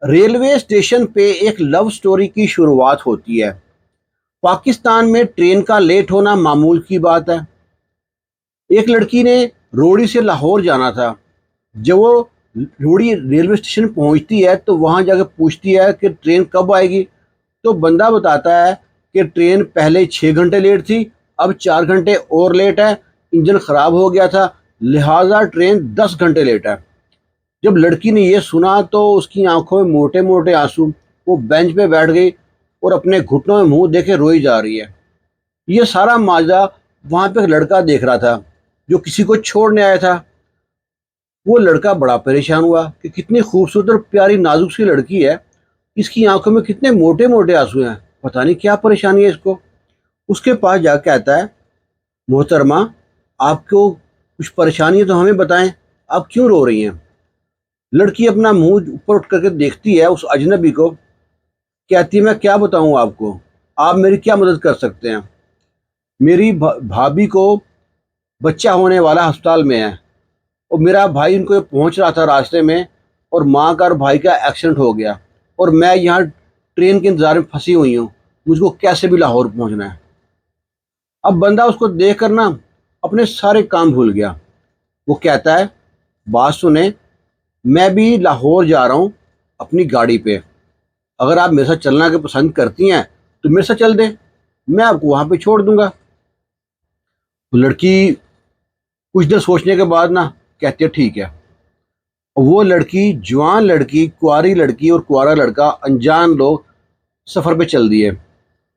Railway station पे एक love story की शुरुआत होती है। पाकिस्तान में ट्रेन का लेट होना मामूल की बात है। एक लड़की ने रोड़ी से लाहौर जाना था। जब वो रोड़ी रेलवे स्टेशन पहुंचती है तो वहां जाकर पूछती है कि ट्रेन कब आएगी। तो बंदा बताता है कि ट्रेन पहले 6 घंटे लेट थी, अब 4 घंटे और लेट है। इंजन खराब हो गया था, लिहाजा ट्रेन 10 घंटे लेट है। जब लड़की ने ये सुना तो उसकी आंखों में मोटे मोटे आंसू। वो बेंच पे बैठ गई और अपने घुटनों में मुंह देके रोई जा रही है। ये सारा माजरा वहां पे एक लड़का देख रहा था जो किसी को छोड़ने आया था। वो लड़का बड़ा परेशान हुआ कि कितनी खूबसूरत और प्यारी नाजुक सी लड़की है, इसकी आंखों में कितने मोटे मोटे आंसू हैं, पता नहीं क्या परेशानी है इसको। उसके पास जाकर कहता है, मोहतरमा, आपको कुछ परेशानी है तो हमें बताएं, आप क्यों रो रही हैं। लड़की अपना मुंह ऊपर उठ करके देखती है उस अजनबी को, कहती है, मैं क्या बताऊं आपको, आप मेरी क्या मदद कर सकते हैं। मेरी भाभी को बच्चा होने वाला अस्पताल में है और मेरा भाई उनको पहुंच रहा था रास्ते में, और माँ का और भाई का एक्सीडेंट हो गया और मैं यहाँ ट्रेन के इंतजार में फंसी हुई हूँ। मुझको कैसे भी लाहौर पहुंचना है। अब बंदा उसको देख कर ना अपने सारे काम भूल गया। वो कहता है, बात सुने, मैं भी लाहौर जा रहा हूँ अपनी गाड़ी पे। अगर आप मेरे साथ चलना के पसंद करती हैं तो मेरे साथ चल दें, मैं आपको वहां पे छोड़ दूंगा। तो लड़की कुछ देर सोचने के बाद ना कहती है, ठीक है। और वो लड़की, जवान लड़की, कुंवारी लड़की और कुंवारा लड़का, अनजान लोग सफ़र पे चल दिए।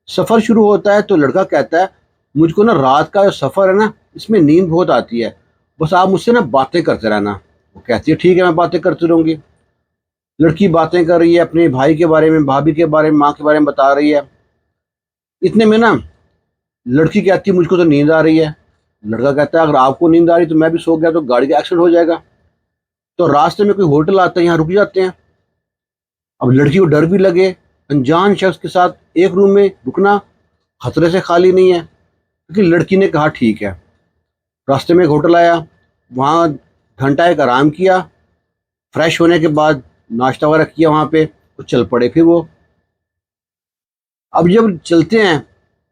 सफ़र शुरू होता है तो लड़का कहता है, मुझको ना रात का जो सफ़र है ना, इसमें नींद बहुत आती है, बस आप मुझसे ना बातें करते रहना। वो कहती है, ठीक है, मैं बातें करती रहूंगी। लड़की बातें कर रही है अपने भाई के बारे में, भाभी के बारे में, माँ के बारे में बता रही है। इतने में ना लड़की कहती है, मुझको तो नींद आ रही है। लड़का कहता है, अगर आपको नींद आ रही तो मैं भी सो गया तो गाड़ी का एक्सीडेंट हो जाएगा। तो रास्ते में कोई होटल आता है, यहाँ रुक जाते हैं। अब लड़की को डर भी लगे, अनजान शख्स के साथ एक रूम में रुकना खतरे से खाली नहीं है। क्योंकि लड़की ने कहा, ठीक है। रास्ते में एक होटल आया, वहाँ घंटा एक आराम किया, फ्रेश होने के बाद नाश्ता वगैरह किया वहाँ पे, तो चल पड़े फिर वो। अब जब चलते हैं,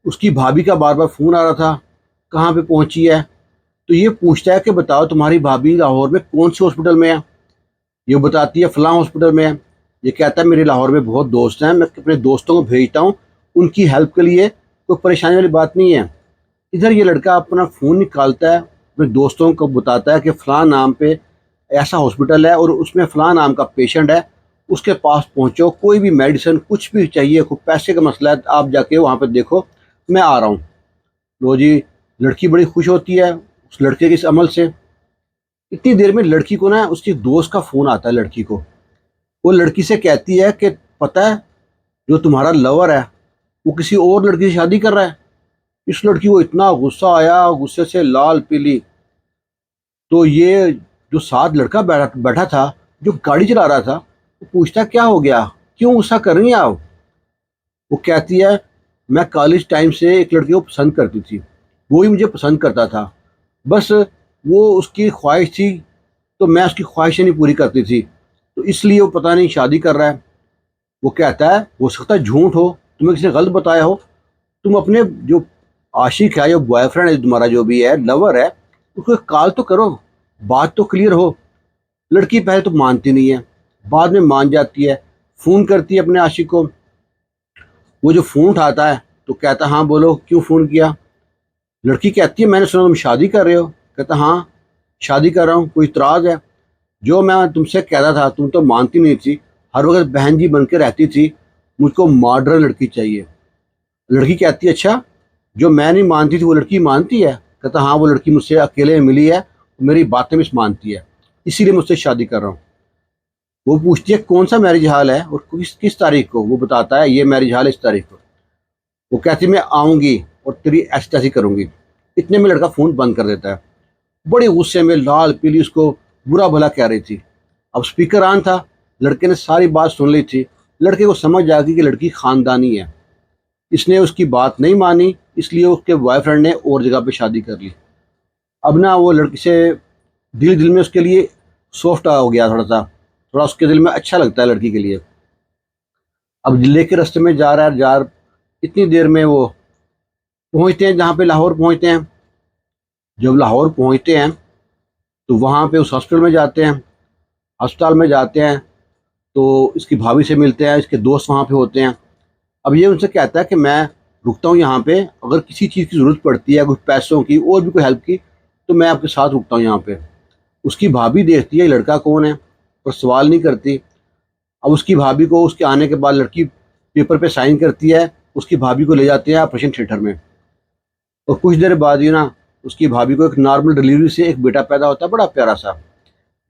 उसकी भाभी का बार बार फ़ोन आ रहा था, कहाँ पे पहुँची है। तो ये पूछता है कि बताओ तुम्हारी भाभी लाहौर में कौन से हॉस्पिटल में है। ये बताती है, फलां हॉस्पिटल में है। ये कहता है, मेरे लाहौर में बहुत दोस्त हैं, मैं अपने दोस्तों को भेजता हूँ उनकी हेल्प के लिए, कोई परेशानी वाली बात नहीं है। इधर ये लड़का अपना फ़ोन निकालता है, अपने दोस्तों को बताता है कि फ़लाँ नाम पे ऐसा हॉस्पिटल है और उसमें फ़लाँ नाम का पेशेंट है, उसके पास पहुँचो, कोई भी मेडिसिन कुछ भी चाहिए, कोई पैसे का मसला है, आप जाके वहाँ पे देखो, मैं आ रहा हूँ। लो जी, लड़की बड़ी खुश होती है उस लड़के के इस अमल से। इतनी देर में लड़की को ना उसकी दोस्त का फ़ोन आता है लड़की को। वो लड़की से कहती है कि पता है, जो तुम्हारा लवर है वो किसी और लड़की से शादी कर रहा है। इस लड़की को इतना गुस्सा आया, गुस्से से लाल पीली। तो ये जो साथ लड़का बैठा बैठा था, जो गाड़ी चला रहा था, वो पूछता है, क्या हो गया, क्यों गुस्सा कर रही हैं आप। वो कहती है, मैं कॉलेज टाइम से एक लड़की को पसंद करती थी, वो ही मुझे पसंद करता था, बस वो उसकी ख्वाहिश थी तो मैं उसकी ख्वाहिशें नहीं पूरी करती थी, तो इसलिए वो पता नहीं शादी कर रहा है। वो कहता है, हो सकता है झूठ हो, तुम्हें किसी ने गलत बताया हो। तुम अपने जो आशिक है, जो बॉयफ्रेंड है, तुम्हारा जो भी है, लवर है, उसको कॉल तो करो, बात तो क्लियर हो। लड़की पहले तो मानती नहीं है, बाद में मान जाती है, फ़ोन करती है अपने आशिक को। वो जो फ़ोन उठाता है तो कहता है, हाँ बोलो, क्यों फ़ोन किया। लड़की कहती है, मैंने सुना तुम शादी कर रहे हो। कहता, हाँ शादी कर रहा हूँ, कोई इतराज़ है। जो मैं तुमसे कह रहा था तुम तो मानती नहीं थी, हर वक्त बहन जी बन के रहती थी, मुझको मॉडर्न लड़की चाहिए। लड़की कहती है, अच्छा, जो मैं नहीं मानती थी वो लड़की मानती है। कहता, हाँ वो लड़की मुझसे अकेले में मिली है, मेरी बातें भी मानती है, इसीलिए मुझसे शादी कर रहा हूँ। वो पूछती है, कौन सा मैरिज हाल है और किस किस तारीख को। वो बताता है, ये मैरिज हाल है इस तारीख को। वो कहती, मैं आऊँगी और तेरी ऐसी तैसी करूँगी। इतने में लड़का फ़ोन बंद कर देता है। बड़े गुस्से में लाल पीली उसको बुरा भला कह रही थी। अब स्पीकर ऑन था, लड़के ने सारी बात सुन ली थी। लड़के को समझ आ गई कि लड़की ख़ानदानी है, इसने उसकी बात नहीं मानी, इसलिए उसके बॉयफ्रेंड ने और जगह पे शादी कर ली। अब ना वो लड़की से दिल दिल में उसके लिए सॉफ्ट हो गया, थोड़ा सा, थोड़ा उसके दिल में अच्छा लगता है लड़की के लिए। अब लेके रास्ते में जा रहा है, इतनी देर में वो पहुंचते हैं जहाँ पे लाहौर पहुंचते हैं। जब लाहौर पहुंचते हैं तो वहाँ पे उस हॉस्पिटल में जाते हैं। अस्पताल में जाते हैं तो इसकी भाभी से मिलते हैं, इसके दोस्त वहाँ पे होते हैं। अब ये उनसे कहता है कि मैं रुकता हूँ यहाँ पे, अगर किसी चीज़ की ज़रूरत पड़ती है, कुछ पैसों की और भी कोई हेल्प की, तो मैं आपके साथ रुकता हूँ यहाँ पे। उसकी भाभी देखती है ये लड़का कौन है, पर सवाल नहीं करती। अब उसकी भाभी को, उसके आने के बाद लड़की पेपर पे साइन करती है, उसकी भाभी को ले जाते हैं ऑपरेशन थिएटर में। और कुछ देर बाद ही ना उसकी भाभी को एक नॉर्मल डिलीवरी से एक बेटा पैदा होता है, बड़ा प्यारा सा।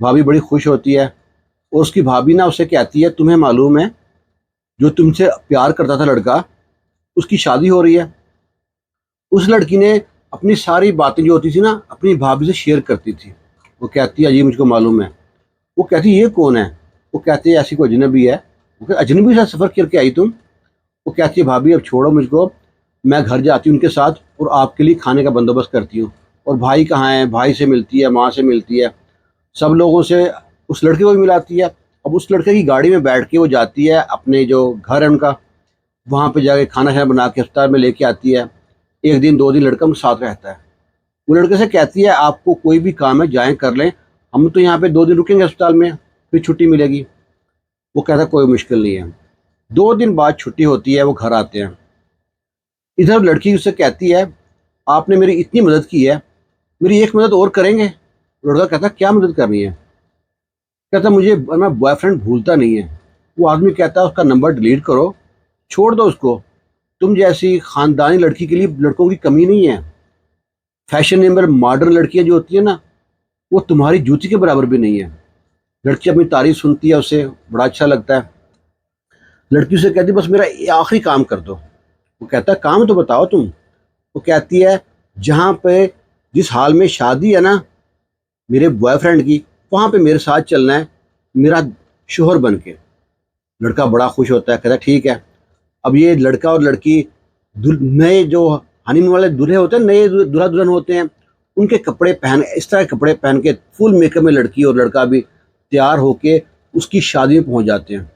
भाभी बड़ी खुश होती है और उसकी भाभी ना उससे कहती है, तुम्हें मालूम है जो तुमसे प्यार करता था लड़का, उसकी शादी हो रही है। उस लड़की ने अपनी सारी बातें जो होती थी ना अपनी भाभी से शेयर करती थी। वो कहती है, ये मुझको मालूम है। वो कहती है, ये कौन है? वो कहती है, ऐसी कोई अजनबी है। वो कहती, अजनबी से सफ़र करके आई तुम? वो कहती है, भाभी अब छोड़ो मुझको, मैं घर जाती हूँ उनके साथ और आपके लिए खाने का बंदोबस्त करती हूँ। और भाई कहाँ है? भाई से मिलती है, माँ से मिलती है, सब लोगों से उस लड़के को भी मिलाती है। अब उस लड़के की गाड़ी में बैठ के वो जाती है अपने जो घर है उनका, वहाँ पे जाके खाना शाना बना के अस्पताल में लेके आती है। एक दिन 2 दिन लड़का उनके साथ रहता है। वो लड़के से कहती है, आपको कोई भी काम है जाएं कर लें, हम तो यहाँ पे 2 दिन रुकेंगे अस्पताल में, फिर छुट्टी मिलेगी। वो कहता कोई मुश्किल नहीं है। 2 दिन बाद छुट्टी होती है, वो घर आते हैं। इधर लड़की उससे कहती है, आपने मेरी इतनी मदद की है, मेरी एक मदद और करेंगे? लड़का कहता क्या मदद करनी है? कहता मुझे अपना बॉयफ्रेंड भूलता नहीं है। वो आदमी कहता है, उसका नंबर डिलीट करो, छोड़ दो उसको। तुम जैसी खानदानी लड़की के लिए लड़कों की कमी नहीं है। फैशनेबल मॉडर्न लड़कियां जो होती है ना, वो तुम्हारी जूती के बराबर भी नहीं है। लड़की अपनी तारीफ सुनती है, उसे बड़ा अच्छा लगता है। लड़की उसे कहती है, बस मेरा ये आखिरी काम कर दो। वो कहता है, काम तो बताओ तुम। वो कहती है, जहाँ पे जिस हाल में शादी है ना मेरे बॉयफ्रेंड की, वहाँ पे मेरे साथ चलना है, मेरा शोहर बन के। लड़का बड़ा खुश होता है, कहता है ठीक है। अब ये लड़का और लड़की नए जो हनीमून वाले दूल्हे होते हैं, नए दूल्हा दुल्हन होते हैं, उनके कपड़े पहन, इस तरह के कपड़े पहन के फुल मेकअप में लड़की और लड़का भी तैयार होके उसकी शादी में पहुंच जाते हैं।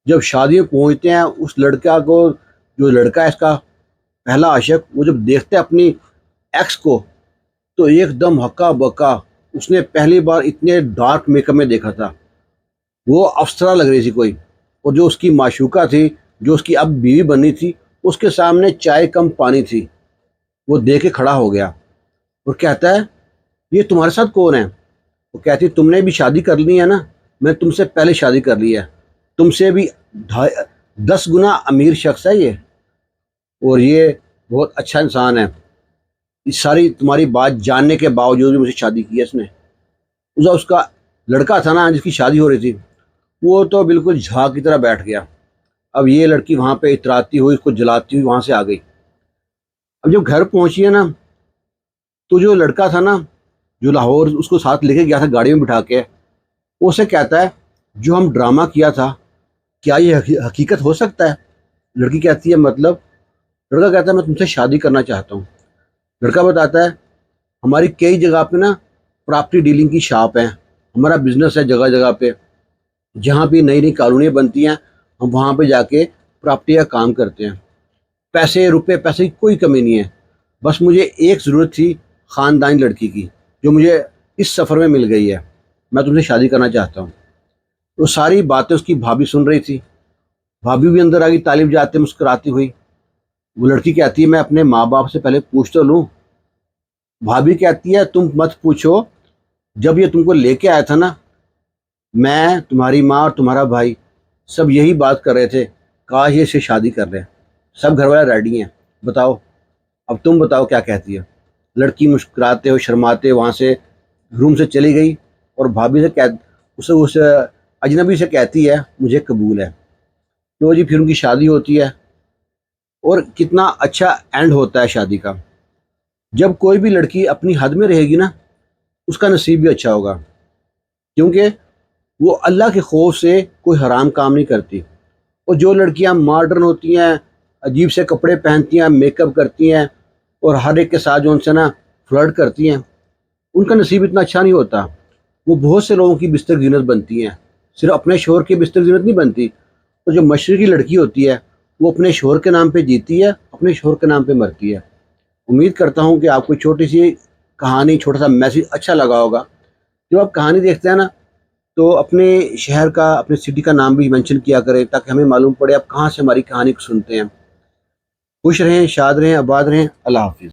जब शादी में पहुंचते हैं, उस लड़का को, जो लड़का है इसका पहला आशिक, वो जब देखते हैं अपनी एक्स को, तो एकदम हक्का बक्का। उसने पहली बार इतने डार्क मेकअप में देखा था, वो अप्सरा लग रही थी कोई। और जो उसकी माशूका थी, जो उसकी अब बीवी बननी थी, उसके सामने चाय कम पानी थी। वो देख के खड़ा हो गया और कहता है, ये तुम्हारे साथ कौन है? वो कहती, तुमने भी शादी कर ली है ना, मैं तुमसे पहले शादी कर ली है, तुमसे भी 10 गुना अमीर शख्स है ये, और ये बहुत अच्छा इंसान है। इस सारी तुम्हारी बात जानने के बावजूद भी मुझे शादी की है इसने। उसका लड़का था ना जिसकी शादी हो रही थी, वो तो बिल्कुल झाग की तरह बैठ गया। अब ये लड़की वहाँ पे इतराती हुई, उसको जलाती हुई वहाँ से आ गई। अब जब घर पहुँची है ना, तो जो लड़का था ना, जो लाहौर उसको साथ लेके गया था गाड़ी में बिठा के, वो उसे कहता है, जो हम ड्रामा किया था, क्या ये हकीकत हो सकता है? लड़की कहती है, मतलब? लड़का कहता है, मैं तुमसे शादी करना चाहता हूँ। लड़का बताता है, हमारी कई जगह पे ना प्रॉपर्टी डीलिंग की शॉप है, हमारा बिजनेस है जगह जगह पे, जहाँ भी नई नई कॉलोनियाँ बनती हैं हम वहाँ पे जाके प्रॉपर्टी का काम करते हैं। पैसे रुपए पैसे की कोई कमी नहीं है, बस मुझे एक ज़रूरत थी ख़ानदानी लड़की की, जो मुझे इस सफ़र में मिल गई है। मैं तुमसे शादी करना चाहता हूँ। तो सारी बातें उसकी भाभी सुन रही थी। भाभी भी अंदर आ गई तालिब जाते मुस्कुराती हुई। वो लड़की कहती है, मैं अपने माँ बाप से पहले पूछ तो लूँ। भाभी कहती है, तुम मत पूछो, जब ये तुमको लेके आया था ना, मैं, तुम्हारी माँ और तुम्हारा भाई सब यही बात कर रहे थे, काश ये इससे शादी कर रहे हैं, सब घर वाले रेडी हैं। बताओ, अब तुम बताओ क्या कहती है? लड़की मुस्कुराते हुए शर्माते वहाँ से रूम से चली गई और भाभी से कह उस अजनबी से कहती है, मुझे कबूल है। तो जी फिर उनकी शादी होती है और कितना अच्छा एंड होता है शादी का। जब कोई भी लड़की अपनी हद में रहेगी ना, उसका नसीब भी अच्छा होगा, क्योंकि वो अल्लाह के खौफ से कोई हराम काम नहीं करती। और जो लड़कियां मॉडर्न होती हैं, अजीब से कपड़े पहनती हैं, मेकअप करती हैं और हर एक के साथ जो उनसे ना फ्लर्ट करती हैं, उनका नसीब इतना अच्छा नहीं होता। वो बहुत से लोगों की बिस्तर ज़ीनत बनती हैं, सिर्फ अपने शोहर की बिस्तर ज़ीनत नहीं बनती, तो जो मशरक़ी लड़की होती है वो अपने शोहर के नाम पे जीती है, अपने शोहर के नाम पे मरती है। उम्मीद करता हूँ कि आपको छोटी सी कहानी, छोटा सा मैसेज अच्छा लगा होगा। जब आप कहानी देखते हैं ना, तो अपने शहर का, अपने सिटी का नाम भी मेंशन किया करें, ताकि हमें मालूम पड़े आप कहाँ से हमारी कहानी को सुनते हैं। खुश रहें, शाद रहें, आबाद रहें। अल्लाह हाफ़िज़।